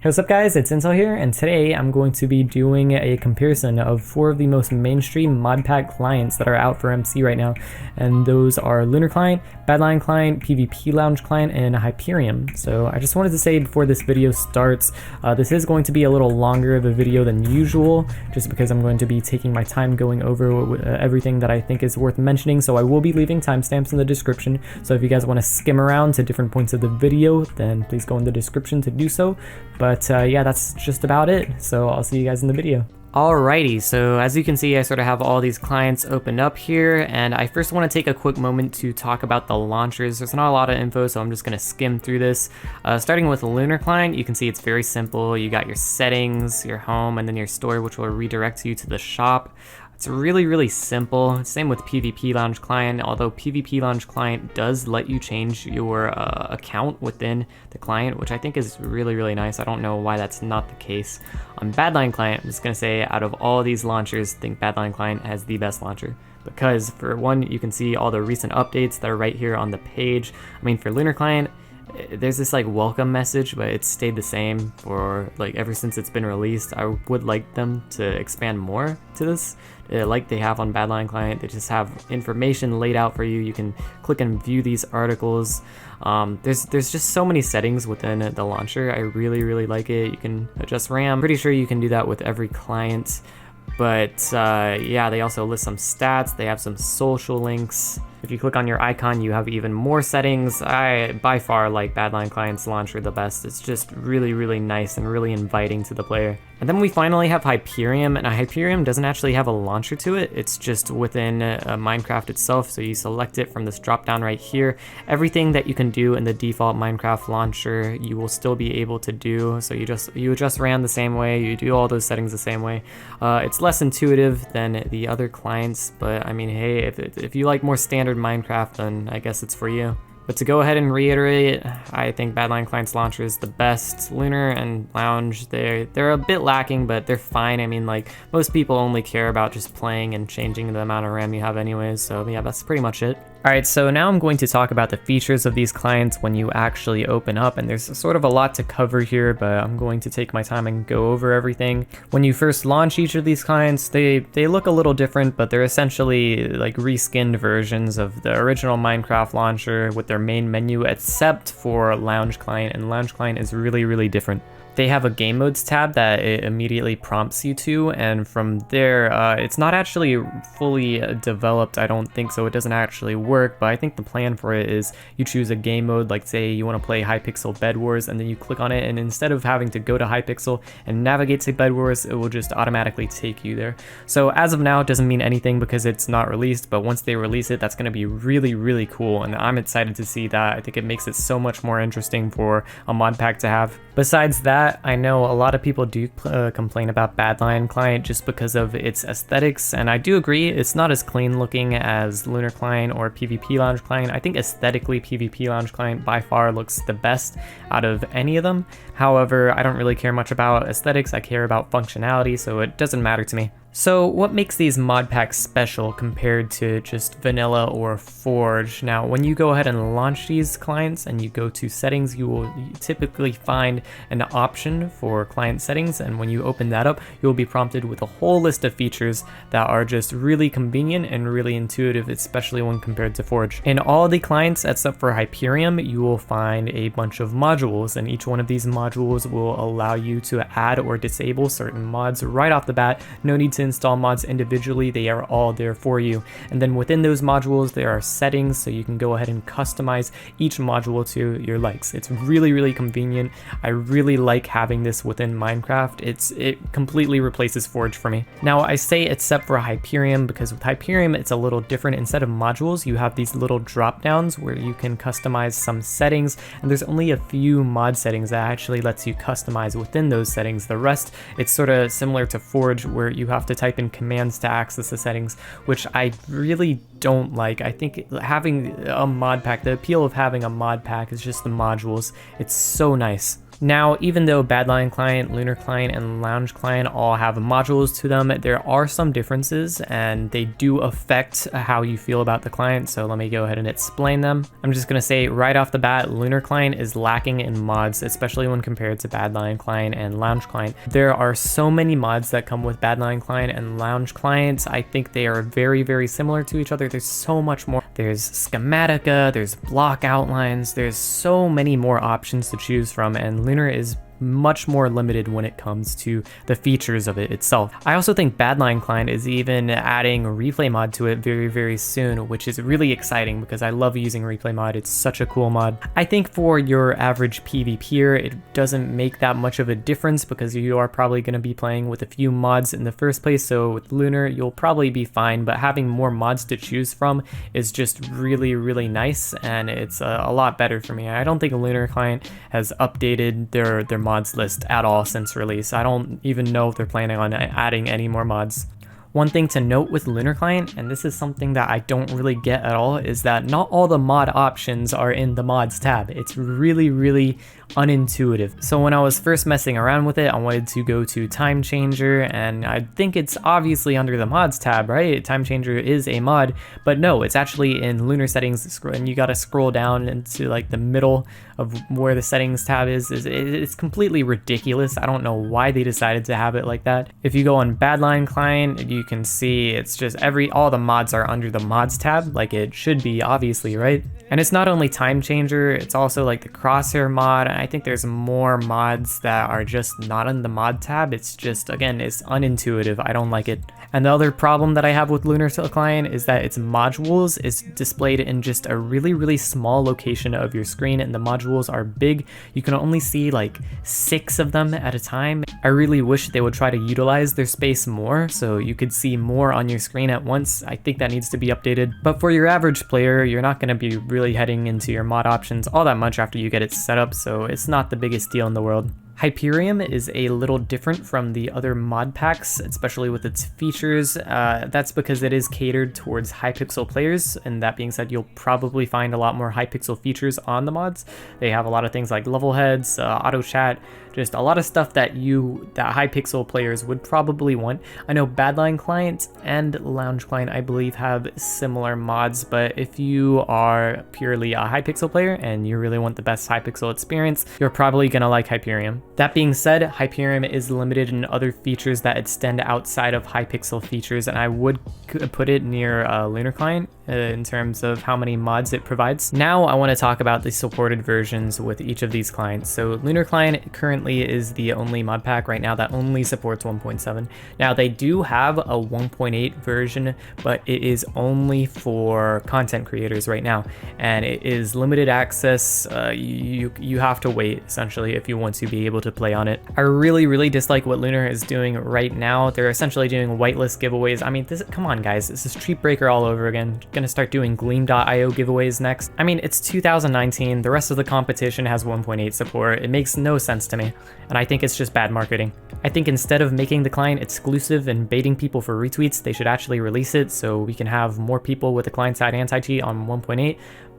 Hey, what's up guys, it's Intel here, and today I'm going to be doing a comparison of 4 of the most mainstream mod pack clients that are out for MC right now, and those are Lunar client, Badlion client, PvPLounge client, and Hyperium. So I just wanted to say before this video starts, this is going to be a little longer of a video than usual, just because I'm going to be taking my time going over everything that I think is worth mentioning, so I will be leaving timestamps in the description, so if you guys want to skim around to different points of the video, then please go in the description to do so. But yeah, that's just about it. So I'll see you guys in the video. Alrighty, so as you can see, I sort of have all these clients opened up here, and I first want to take a quick moment to talk about the launchers. There's not a lot of info, so I'm just going to skim through this. Starting with the Lunar client, you can see it's very simple. You got your settings, your home, and then your store, which will redirect you to the shop. It's really simple. Same with PvPLounge client, although PvPLounge client does let you change your account within the client, which I think is really nice. I don't know why that's not the case. On Badlion client, I'm just going to say out of all these launchers, I think Badlion client has the best launcher. Because for one, you can see all the recent updates that are right here on the page. I mean, for Lunar client, there's this like welcome message, but it's stayed the same for like ever since it's been released. I would like them to expand more to this, like they have on Badlion client. They just have information laid out for you. You can click and view these articles. There's just so many settings within the launcher. I really like it. You can adjust RAM. Pretty sure you can do that with every client. But yeah, they also list some stats. They have some social links. If you click on your icon, you have even more settings. I by far like Badlion client's launcher the best. It's just really nice and really inviting to the player. And then we finally have Hyperium, and Hyperium doesn't actually have a launcher to it. It's just within Minecraft itself, so you select it from this drop down right here. Everything that you can do in the default Minecraft launcher, you will still be able to do. So you adjust RAM the same way, you do all those settings the same way. It's less intuitive than the other clients, but I mean, hey, if you like more standard Minecraft, then I guess it's for you. But to go ahead and reiterate, I think Badlion client's launcher is the best. Lunar and Lounge, they're a bit lacking, but they're fine. I mean, like, most people only care about just playing and changing the amount of RAM you have anyways, so yeah, that's pretty much it. Alright, so now I'm going to talk about the features of these clients when you actually open up, and there's sort of a lot to cover here, but I'm going to take my time and go over everything. When you first launch each of these clients, they look a little different, but they're essentially like reskinned versions of the original Minecraft launcher with their main menu, except for Lounge client, and Lounge client is really different. They have a game modes tab that it immediately prompts you to, and from there, it's not actually fully developed, I don't think, so it doesn't actually work, but I think the plan for it is you choose a game mode, like say you want to play Hypixel Bed Wars, and then you click on it, and instead of having to go to Hypixel and navigate to Bed Wars, it will just automatically take you there. So as of now, it doesn't mean anything because it's not released, but once they release it, that's going to be really cool, and I'm excited to see that. I think it makes it so much more interesting for a mod pack to have. Besides that, I know a lot of people do complain about Badlion client just because of its aesthetics, and I do agree, it's not as clean looking as Lunar client or PvPLounge client. I think aesthetically PvPLounge client by far looks the best out of any of them. However, I don't really care much about aesthetics, I care about functionality, so it doesn't matter to me. So what makes these mod packs special compared to just vanilla or Forge? Now, when you go ahead and launch these clients and you go to settings, you will typically find an option for client settings, and when you open that up, you'll be prompted with a whole list of features that are just really convenient and really intuitive, especially when compared to Forge. In all the clients except for Hyperium, you will find a bunch of modules, and each one of these modules will allow you to add or disable certain mods right off the bat. No need to install mods individually, they are all there for you. And then within those modules there are settings, so you can go ahead and customize each module to your likes. It's really convenient. I really like having this within Minecraft. It completely replaces Forge for me. Now I say except for Hyperium because with Hyperium it's a little different. Instead of modules, you have these little drop downs where you can customize some settings, and there's only a few mod settings that actually lets you customize within those settings. The rest, it's sort of similar to Forge where you have to type in commands to access the settings, which I really don't like. I think having a mod pack, the appeal of having a mod pack is just the modules. It's so nice. Now, even though Badlion Client, Lunar Client, and Lounge Client all have modules to them, there are some differences and they do affect how you feel about the client, so let me go ahead and explain them. I'm just going to say right off the bat, Lunar Client is lacking in mods, especially when compared to Badlion Client and Lounge Client. There are so many mods that come with Badlion Client and Lounge Client. I think they are very, very similar to each other. There's so much more. There's schematica, there's block outlines, there's so many more options to choose from, and Lunar is much more limited when it comes to the features of it itself. I also think Badlion Client is even adding replay mod to it very, very soon, which is really exciting because I love using replay mod. It's such a cool mod. I think for your average PvPer, it doesn't make that much of a difference because you are probably going to be playing with a few mods in the first place. So with Lunar, you'll probably be fine, but having more mods to choose from is just really, really nice, and it's a lot better for me. I don't think Lunar Client has updated their mods list at all since release. I don't even know if they're planning on adding any more mods. One thing to note with Lunar Client, and this is something that I don't really get at all, is that not all the mod options are in the mods tab. It's really, really unintuitive. So when I was first messing around with it, I wanted to go to Time Changer, and I think it's obviously under the mods tab, right? Time Changer is a mod, but no, it's actually in Lunar settings, and you gotta scroll down into like the middle of where the settings tab is. It's completely ridiculous. I don't know why they decided to have it like that. If you go on Badlion Client, you can see it's just all the mods are under the mods tab, like it should be, obviously, right? And it's not only Time Changer, it's also like the Crosshair mod. I think there's more mods that are just not in the mod tab. It's just, again, it's unintuitive. I don't like it. And the other problem that I have with Lunar Client is that its modules is displayed in just a really, really small location of your screen, and the modules are big. You can only see like 6 of them at a time. I really wish they would try to utilize their space more so you could see more on your screen at once. I think that needs to be updated. But for your average player, you're not going to be really heading into your mod options all that much after you get it set up, so it's not the biggest deal in the world. Hyperium is a little different from the other mod packs, especially with its features. That's because it is catered towards Hypixel players, and that being said, you'll probably find a lot more Hypixel features on the mods. They have a lot of things like level heads, auto chat, just a lot of stuff that Hypixel players would probably want. I know Badlion Client and Lounge Client, I believe, have similar mods, but if you are purely a Hypixel player and you really want the best Hypixel experience, you're probably gonna like Hyperium. That being said, Hyperium is limited in other features that extend outside of Hypixel features, and I would put it near Lunar Client in terms of how many mods it provides. Now I want to talk about the supported versions with each of these clients. So Lunar Client currently is the only mod pack right now that only supports 1.7. Now they do have a 1.8 version, but it is only for content creators right now, and it is limited access. You have to wait essentially if you want to be able to play on it. I really dislike what Lunar is doing right now. They're essentially doing whitelist giveaways. I mean, come on guys, this is Treat Breaker all over again. Gonna start doing Gleam.io giveaways next. I mean, it's 2019, the rest of the competition has 1.8 support. It makes no sense to me, and I think it's just bad marketing. I think instead of making the client exclusive and baiting people for retweets, they should actually release it so we can have more people with the client-side anti-cheat on 1.8.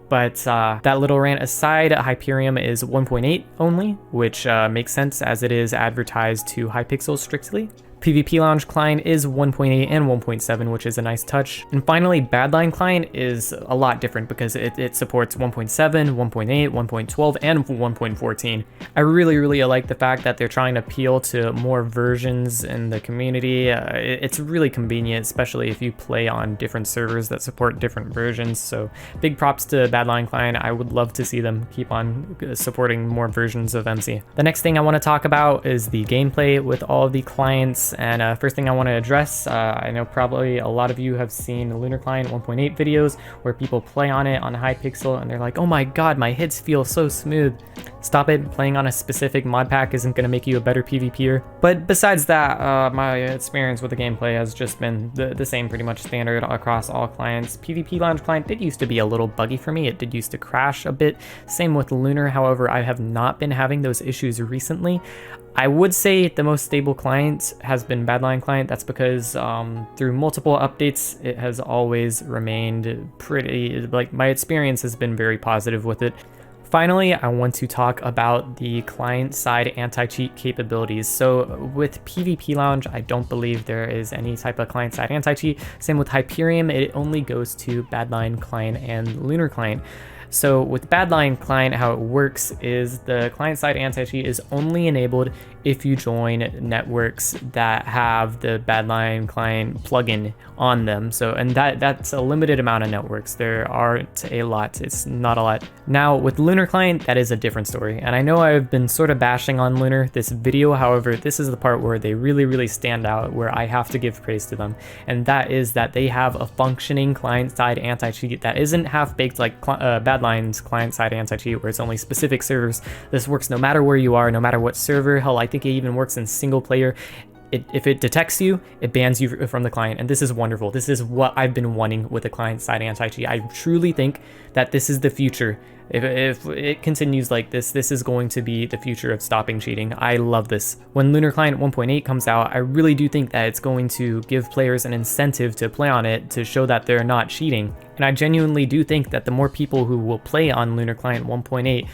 But that little rant aside, Hyperium is 1.8 only, which makes sense as it is advertised to Hypixel strictly. PvPLounge client is 1.8 and 1.7, which is a nice touch. And finally, Badlion client is a lot different because it supports 1.7, 1.8, 1.12, and 1.14. I really like the fact that they're trying to appeal to more versions in the community. It's really convenient, especially if you play on different servers that support different versions. So big props to Badlion client. I would love to see them keep on supporting more versions of MC. The next thing I want to talk about is the gameplay with all of the clients. And first thing I want to address, I know probably a lot of you have seen the Lunar Client 1.8 videos where people play on it on Hypixel and they're like, oh my god, my hits feel so smooth. Stop it, playing on a specific mod pack isn't going to make you a better PvPer. But besides that, my experience with the gameplay has just been the same, pretty much standard across all clients. PvPLounge client did used to be a little buggy for me, it did used to crash a bit. Same with Lunar, however, I have not been having those issues recently. I would say the most stable client has been Badlion client. That's because through multiple updates, it has always remained pretty, like my experience has been very positive with it. Finally, I want to talk about the client-side anti-cheat capabilities. So with PvPLounge, I don't believe there is any type of client-side anti-cheat. Same with Hyperium, it only goes to Badlion client and Lunar client. So with Badlion client, how it works is the client-side anti-cheat is only enabled if you join networks that have the Badlion client plugin on them. So, and that's a limited amount of networks. There aren't a lot. It's not a lot. Now with Lunar client, that is a different story. And I know I've been sort of bashing on Lunar this video. However, this is the part where they really stand out, where I have to give praise to them. And that is that they have a functioning client-side anti-cheat that isn't half-baked like Badlion's client-side anti-cheat, where it's only specific servers. This works no matter where you are, no matter what server. Hell, I think it even works in single player. If it detects you, it bans you from the client, and this is wonderful. This is what I've been wanting with a client-side anti-cheat. I truly think that this is the future. If it continues like this is going to be the future of stopping cheating. I love this. When Lunar Client 1.8 comes out, I really do think that it's going to give players an incentive to play on it to show that they're not cheating. And I genuinely do think that the more people who will play on Lunar Client 1.8,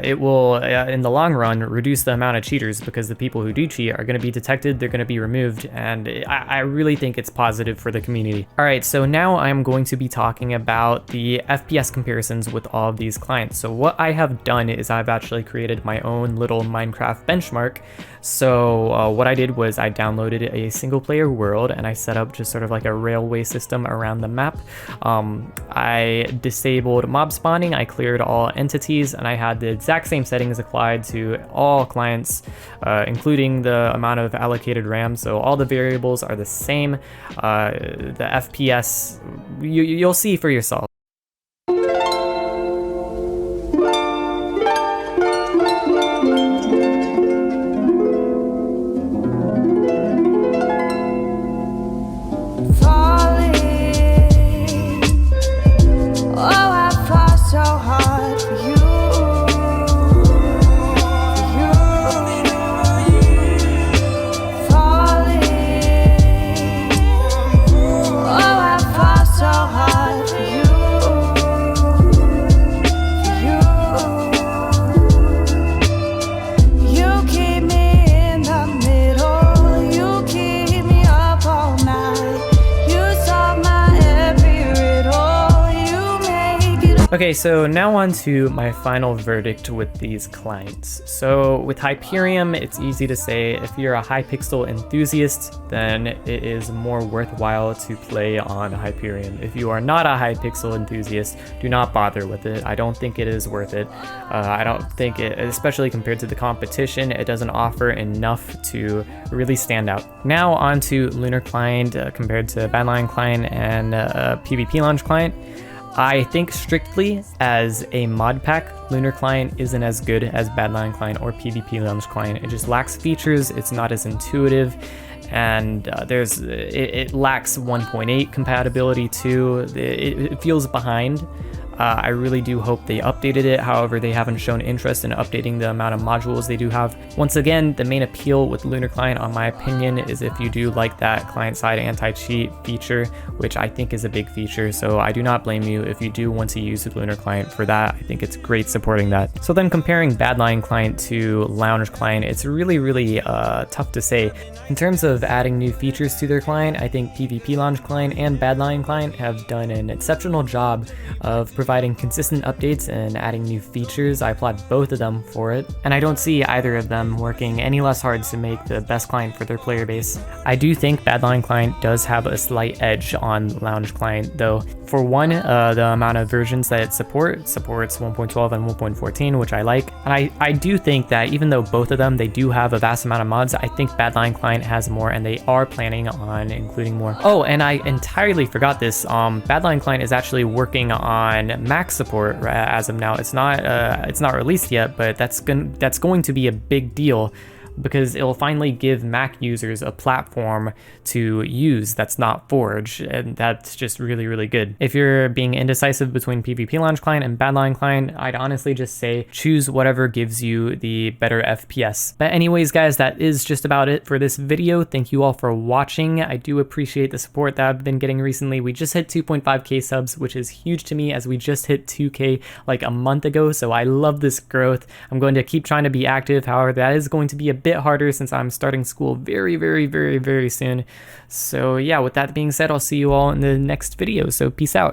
it will, in the long run, reduce the amount of cheaters, because the people who do cheat are going to be detected, they're going to be removed, and I really think it's positive for the community. Alright, so now I'm going to be talking about the FPS comparisons with all of these clients. So what I have done is I've actually created my own little Minecraft benchmark. So what I did was I downloaded a single player world and I set up just sort of like a railway system around the map. I disabled mob spawning, I cleared all entities, and I had the exact same settings applied to all clients, including the amount of allocated RAM. So all the variables are the same. The FPS, you'll see for yourself. Okay, so now on to my final verdict with these clients. So with Hyperium, it's easy to say if you're a Hypixel enthusiast, then it is more worthwhile to play on Hyperium. If you are not a Hypixel enthusiast, do not bother with it. I don't think it is worth it. I don't think it, especially compared to the competition, it doesn't offer enough to really stand out. Now on to Lunar Client compared to Badlion Client and PvPLounge Client. I think strictly as a mod pack, Lunar Client isn't as good as Badlion Client or PvPLounge Client. It just lacks features, it's not as intuitive, and it lacks 1.8 compatibility too. It feels behind. I really do hope they updated it. However, they haven't shown interest in updating the amount of modules they do have. Once again, the main appeal with Lunar Client, on my opinion, is if you do like that client-side anti-cheat feature, which I think is a big feature. So I do not blame you if you do want to use the Lunar Client for that. I think it's great supporting that. So then comparing Badlion Client to Lounge Client, it's really tough to say. In terms of adding new features to their client, I think PvPLounge Client and Badlion Client have done an exceptional job of providing consistent updates and adding new features. I applaud both of them for it, and I don't see either of them working any less hard to make the best client for their player base. I do think Badlion Client does have a slight edge on Lounge Client though. For one, the amount of versions that it supports 1.12 and 1.14, which I like, and I do think that even though both of them, they do have a vast amount of mods, I think Badlion Client has more, and they are planning on including more. Oh, and I entirely forgot this, Badlion Client is actually working on max support as of now. It's not released yet, but that's going to be a big deal because it'll finally give Mac users a platform to use that's not Forge, and that's just really, really good. If you're being indecisive between PvPLounge client and Badlion client, I'd honestly just say choose whatever gives you the better FPS. But anyways, guys, that is just about it for this video. Thank you all for watching. I do appreciate the support that I've been getting recently. We just hit 2.5k subs, which is huge to me, as we just hit 2k like a month ago, so I love this growth. I'm going to keep trying to be active. However, that is going to be a bit harder since I'm starting school very, very, very, very soon. So yeah, with that being said, I'll see you all in the next video, so peace out.